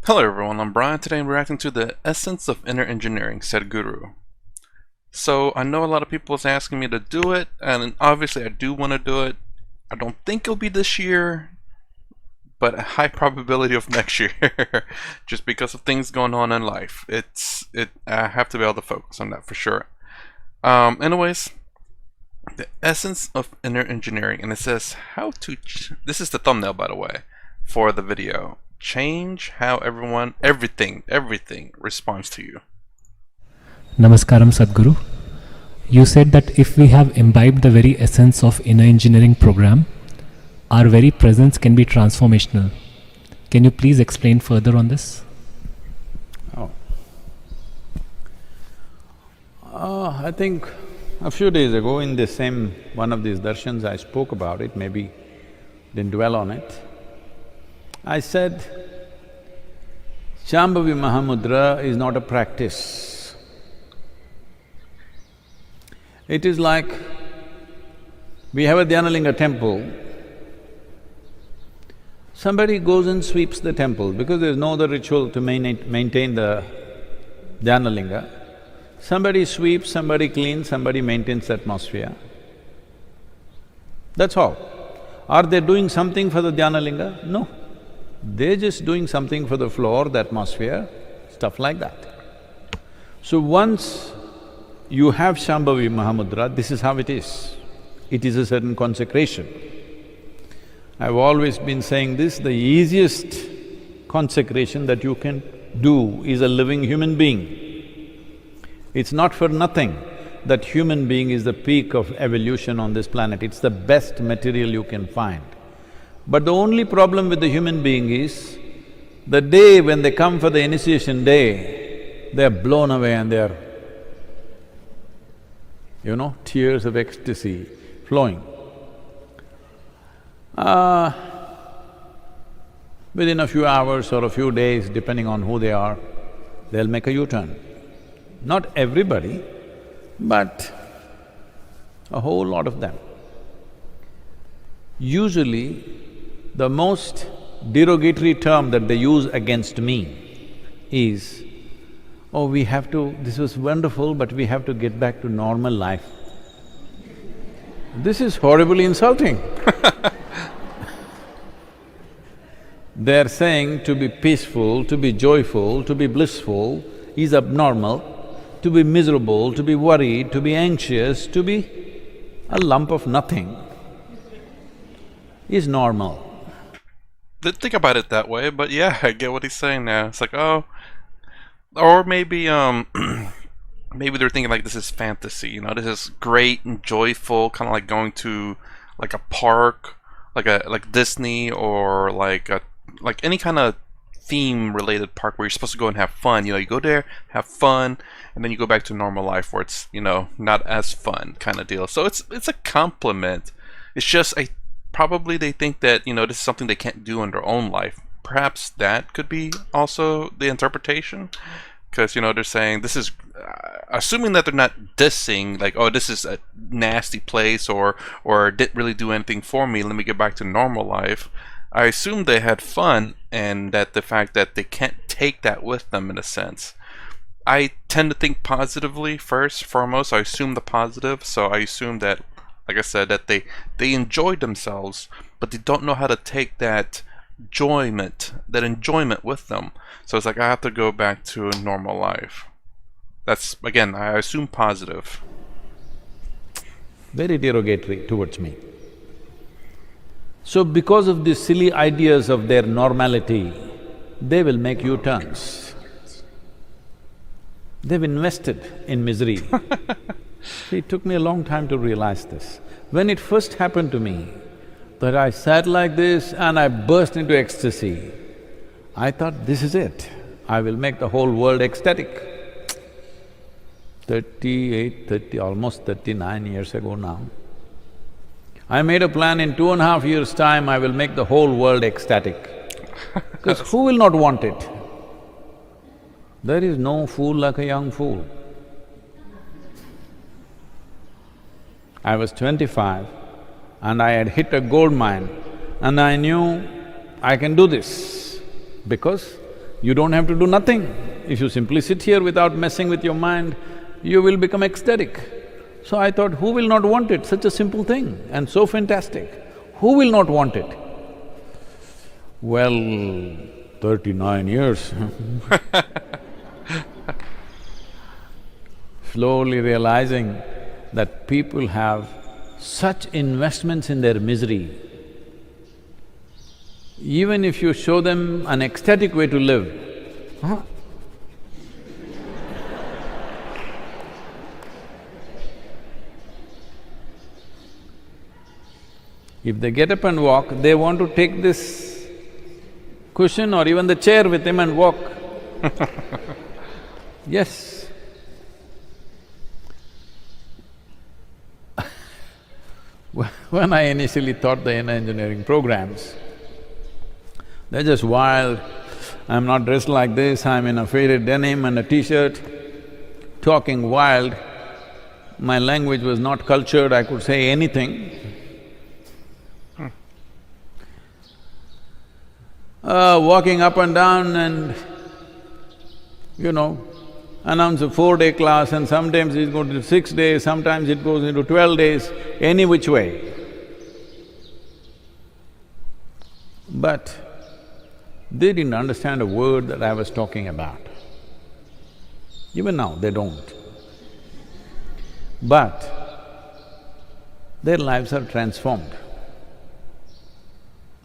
Hello everyone, I'm Brian. Today I'm reacting to the Essence of Inner Engineering, Sadhguru. So I know a lot of people is asking me to do it, and obviously I do want to do it. I don't think it'll be this year, but a high probability of next year, just because of things going on in life. I have to be able to focus on that for sure. Anyways, the Essence of Inner Engineering, and it says how to. This is the thumbnail, by the way, for the video. Change how everything responds to you. Namaskaram Sadhguru. You said that if we have imbibed the very essence of inner engineering program, our very presence can be transformational. Can you please explain further on this? I think a few days ago in the same one of these darshans I spoke about it, maybe didn't dwell on it. I said, Shambhavi Mahamudra is not a practice. It is like, we have a Dhyanalinga temple, somebody goes and sweeps the temple because there's no other ritual to maintain the Dhyanalinga. Somebody sweeps, somebody cleans, somebody maintains the atmosphere. That's all. Are they doing something for the Dhyanalinga? No. They're just doing something for the floor, the atmosphere, stuff like that. So once you have Shambhavi Mahamudra, this is how it is. It is a certain consecration. I've always been saying this, the easiest consecration that you can do is a living human being. It's not for nothing that human being is the peak of evolution on this planet, it's the best material you can find. But the only problem with the human being is, the day when they come for the initiation day, they're blown away and they're, tears of ecstasy flowing. Within a few hours or a few days, depending on who they are, they'll make a U-turn. Not everybody, but a whole lot of them. Usually, the most derogatory term that they use against me is, oh, this was wonderful, but we have to get back to normal life. This is horribly insulting. They're saying to be peaceful, to be joyful, to be blissful is abnormal, to be miserable, to be worried, to be anxious, to be a lump of nothing is normal. Didn't think about it that way, but yeah, I get what he's saying now. It's like, oh, or maybe maybe they're thinking like this is fantasy, this is great and joyful, kind of like going to like a park, like Disney, or like any kind of theme related park where you're supposed to go and have fun. You go there, have fun, and then you go back to normal life where it's not as fun kind of deal. So it's a compliment. It's just probably they think that this is something they can't do in their own life. Perhaps that could be also the interpretation, because they're saying this is assuming that they're not dissing, like, oh, this is a nasty place, or didn't really do anything for me, let me get back to normal life. I assume they had fun, and that the fact that they can't take that with them in a sense. I tend to think positively first, foremost. I assume the positive, so I assume that, like I said, that they enjoyed themselves, but they don't know how to take that enjoyment with them. So it's like, I have to go back to a normal life. That's, again, I assume positive. Very derogatory towards me. So because of these silly ideas of their normality, they will make U-turns. They've invested in misery. See, it took me a long time to realize this. When it first happened to me, that I sat like this and I burst into ecstasy, I thought, this is it, I will make the whole world ecstatic. almost 39 years ago now, I made a plan, in 2.5 years' time I will make the whole world ecstatic. Because who will not want it? There is no fool like a young fool. I was 25 and I had hit a gold mine and I knew I can do this because You don't have to do nothing. If you simply sit here without messing with your mind, you will become ecstatic. So I thought, who will not want it? Such a simple thing and so fantastic. Who will not want it? Well, 39 years slowly realizing that people have such investments in their misery. Even if you show them an ecstatic way to live, if they get up and walk, they want to take this cushion or even the chair with him and walk. Yes. When I initially taught the inner engineering programs, they're just wild. I'm not dressed like this, I'm in a faded denim and a t-shirt, talking wild. My language was not cultured, I could say anything. Walking up and down and, announce a 4-day class and sometimes it goes to 6 days, sometimes it goes into 12 days, any which way. But they didn't understand a word that I was talking about. Even now, they don't. But their lives are transformed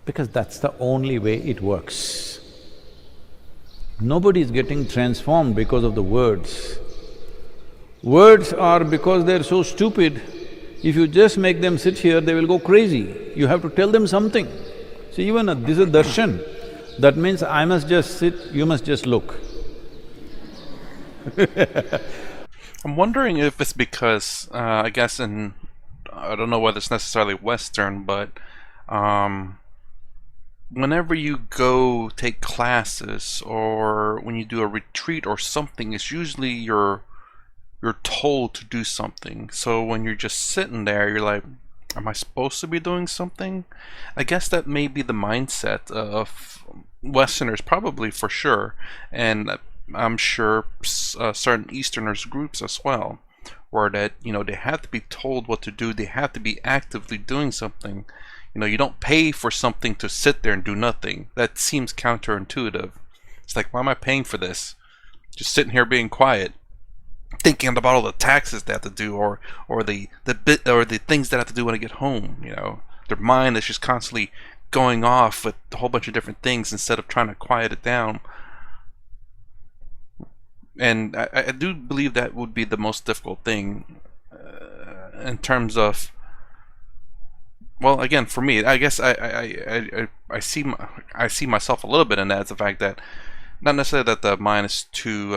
because that's the only way it works. Nobody is getting transformed because of the words. Words are because they're so stupid, if you just make them sit here, they will go crazy. You have to tell them something. See, even this is darshan. That means I must just sit, you must just look. I'm wondering if it's because, I guess I don't know whether it's necessarily Western, but whenever you go take classes or when you do a retreat or something, it's usually you're told to do something. So when you're just sitting there, you're like, am I supposed to be doing something? I guess that may be the mindset of Westerners, probably, for sure, and I'm sure certain Easterners groups as well, where that, they have to be told what to do, they have to be actively doing something. You don't pay for something to sit there and do nothing. That seems counterintuitive. It's like, why am I paying for this? Just sitting here being quiet, thinking about all the taxes they have to do, or the things that I have to do when I get home. Their mind is just constantly going off with a whole bunch of different things instead of trying to quiet it down. And I do believe that would be the most difficult thing in terms of, well, again, for me, I guess I see myself a little bit in that, as the fact that not necessarily that the mind is too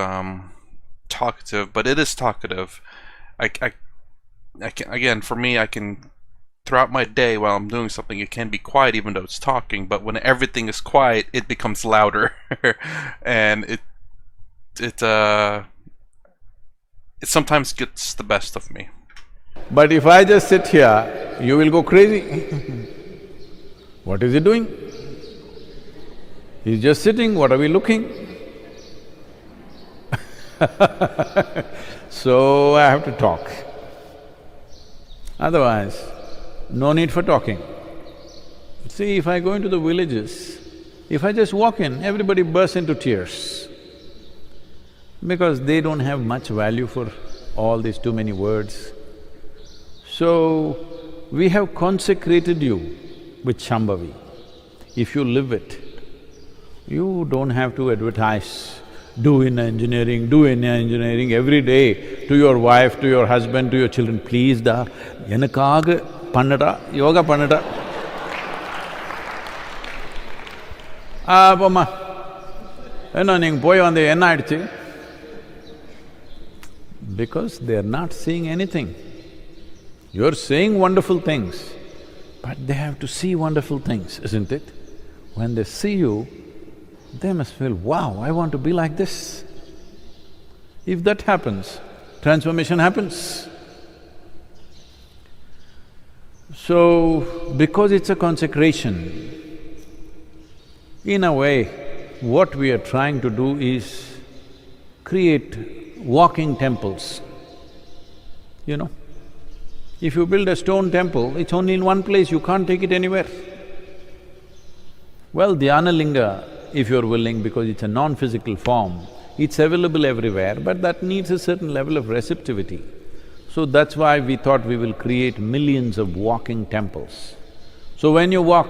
talkative, but it is talkative. I can, again, for me, I can, throughout my day while I'm doing something, it can be quiet even though it's talking, but when everything is quiet, it becomes louder. And it sometimes gets the best of me. But if I just sit here, you will go crazy. What is he doing? He's just sitting, what are we looking? So I have to talk. Otherwise, no need for talking. See, if I go into the villages, if I just walk in, everybody bursts into tears because they don't have much value for all these too many words. So, we have consecrated you with Shambhavi. If you live it, you don't have to advertise, do inner engineering every day to your wife, to your husband, to your children. Please da, enakaaga pannada, yoga pannada. Pomma, neenga poi vande enna aiduchu? Because they're not seeing anything. You're saying wonderful things, but they have to see wonderful things, isn't it? When they see you, they must feel, wow, I want to be like this. If that happens, transformation happens. So, because it's a consecration, in a way, what we are trying to do is create walking temples, you know. If you build a stone temple, it's only in one place, you can't take it anywhere. Well, Dhyana Linga, if you're willing, because it's a non-physical form, it's available everywhere, but that needs a certain level of receptivity. So that's why we thought we will create millions of walking temples. So when you walk,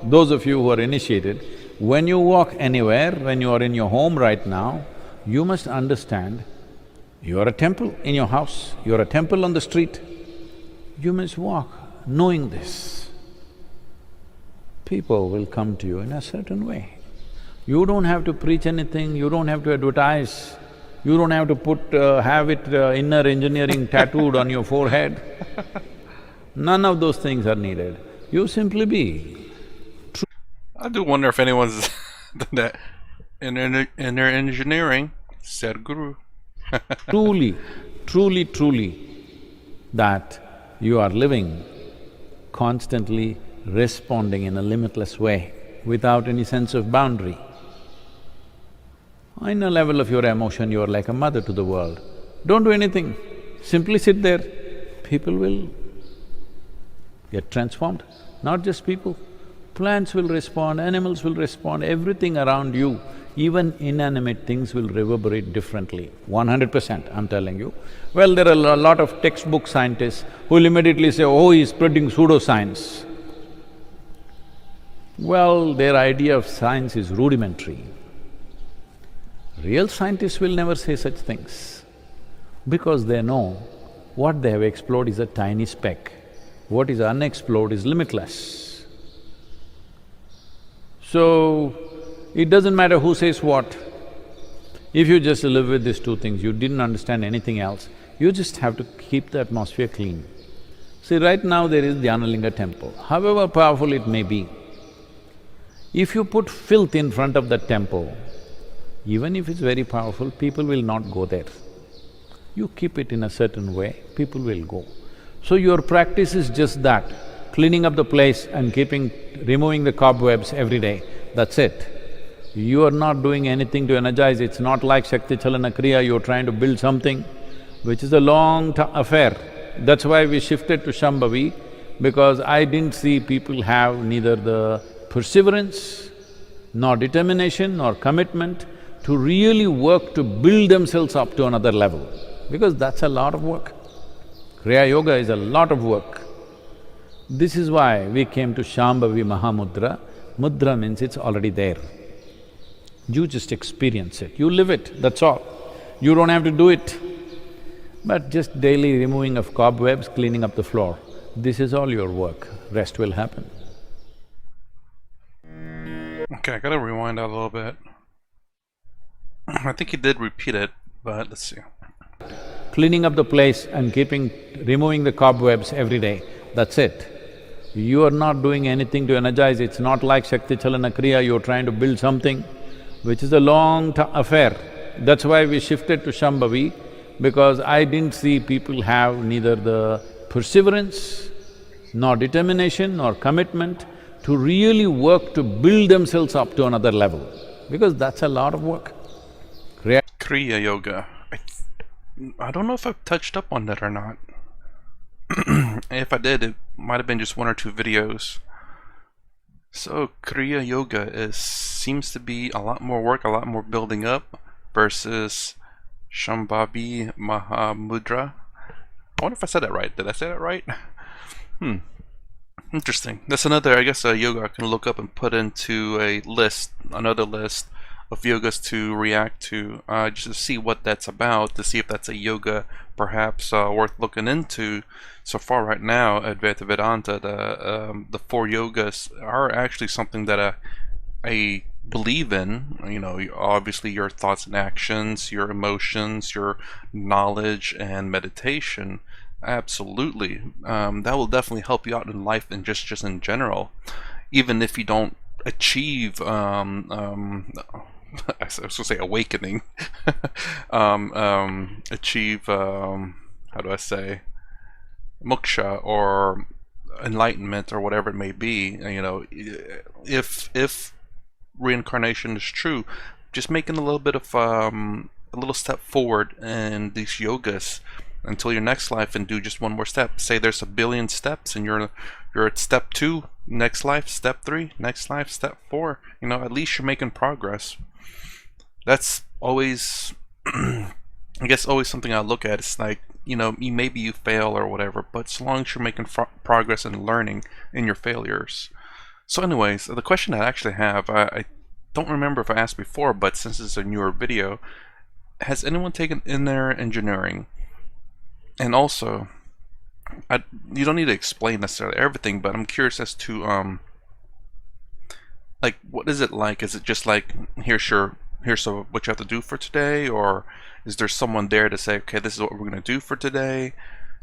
those of you who are initiated, when you walk anywhere, when you are in your home right now, you must understand you are a temple in your house, you are a temple on the street. You must walk knowing this. People will come to you in a certain way. You don't have to preach anything, you don't have to advertise, you don't have to have it inner engineering tattooed on your forehead. None of those things are needed. You simply be. I do wonder if anyone's done that in their engineering. Sadhguru. truly, that you are living, constantly responding in a limitless way, without any sense of boundary. In a level of your emotion, you are like a mother to the world. Don't do anything, simply sit there. People will get transformed, not just people. Plants will respond, animals will respond, everything around you, even inanimate things will reverberate differently, 100%, I'm telling you. Well, there are a lot of textbook scientists who will immediately say, oh, he's spreading pseudoscience. Well, their idea of science is rudimentary. Real scientists will never say such things, because they know what they have explored is a tiny speck. What is unexplored is limitless. So, it doesn't matter who says what. If you just live with these two things, you didn't understand anything else, you just have to keep the atmosphere clean. See, right now there is Dhyana Linga temple, however powerful it may be. If you put filth in front of that temple, even if it's very powerful, people will not go there. You keep it in a certain way, people will go. So your practice is just that, cleaning up the place and removing the cobwebs every day, that's it. You are not doing anything to energize, it's not like Shakti Chalana Kriya, you're trying to build something, which is a long affair. That's why we shifted to Shambhavi, because I didn't see people have neither the perseverance, nor determination, nor commitment to really work to build themselves up to another level, because that's a lot of work. Kriya Yoga is a lot of work. This is why we came to Shambhavi Mahamudra. Mudra means it's already there. You just experience it, you live it, that's all. You don't have to do it. But just daily removing of cobwebs, cleaning up the floor, this is all your work, rest will happen. Okay, I gotta rewind that a little bit. I think he did repeat it, but let's see. Cleaning up the place and removing the cobwebs every day, that's it. You are not doing anything to energize, it's not like Shakti Chalana Kriya, you're trying to build something, which is a long affair. That's why we shifted to Shambhavi, because I didn't see people have neither the perseverance, nor determination, nor commitment to really work to build themselves up to another level, because that's a lot of work. Kriya Yoga. I don't know if I've touched up on that or not. If I did, it might have been just one or two videos. So Kriya Yoga seems to be a lot more work, a lot more building up versus Shambhavi Mahamudra. I wonder if I said that right. Did I say that right? Interesting. That's another, I guess, a yoga I can look up and put into a list, another list of yogas to react to, just to see what that's about, to see if that's a yoga perhaps worth looking into. So far right now, Advaita Vedanta, the four yogas are actually something that I believe in. You know, obviously your thoughts and actions, your emotions, your knowledge and meditation. Absolutely. That will definitely help you out in life and just in general. Even if you don't achieve I was gonna say awakening. Achieve how do I say, moksha or enlightenment or whatever it may be. You know, if reincarnation is true, just making a little bit of a little step forward in these yogas until your next life, and do just one more step. Say there's a billion steps, and you're at step 2, next life, step 3, next life, step 4. You know, at least you're making progress. That's always, I guess, always something I look at. It's like, you know, maybe you fail or whatever, but so long as you're making progress and learning in your failures. So anyways, the question I actually have, I don't remember if I asked before, but since it's a newer video, has anyone taken inner engineering? And also, you don't need to explain necessarily everything, but I'm curious as to like, what is it like? Is it just like, here's what you have to do for today, or is there someone there to say, okay, this is what we're gonna do for today?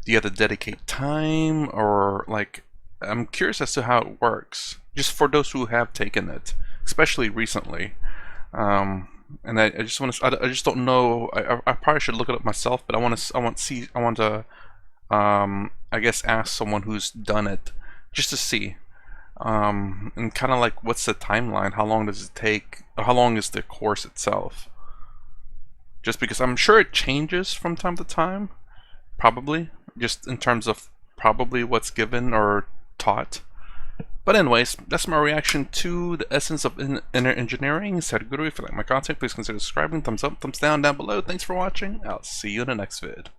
Do you have to dedicate time, or like, I'm curious as to how it works, just for those who have taken it, especially recently. And I just want to, I just don't know. I probably should look it up myself, but I want to I guess ask someone who's done it, just to see, and kind of like, what's the timeline? How long does it take? How long is the course itself? Just because I'm sure it changes from time to time, probably, just in terms of probably what's given or taught. But anyways, that's my reaction to the essence of inner engineering. Sadhguru. If you like my content, please consider subscribing. Thumbs up, thumbs down below. Thanks for watching. I'll see you in the next vid.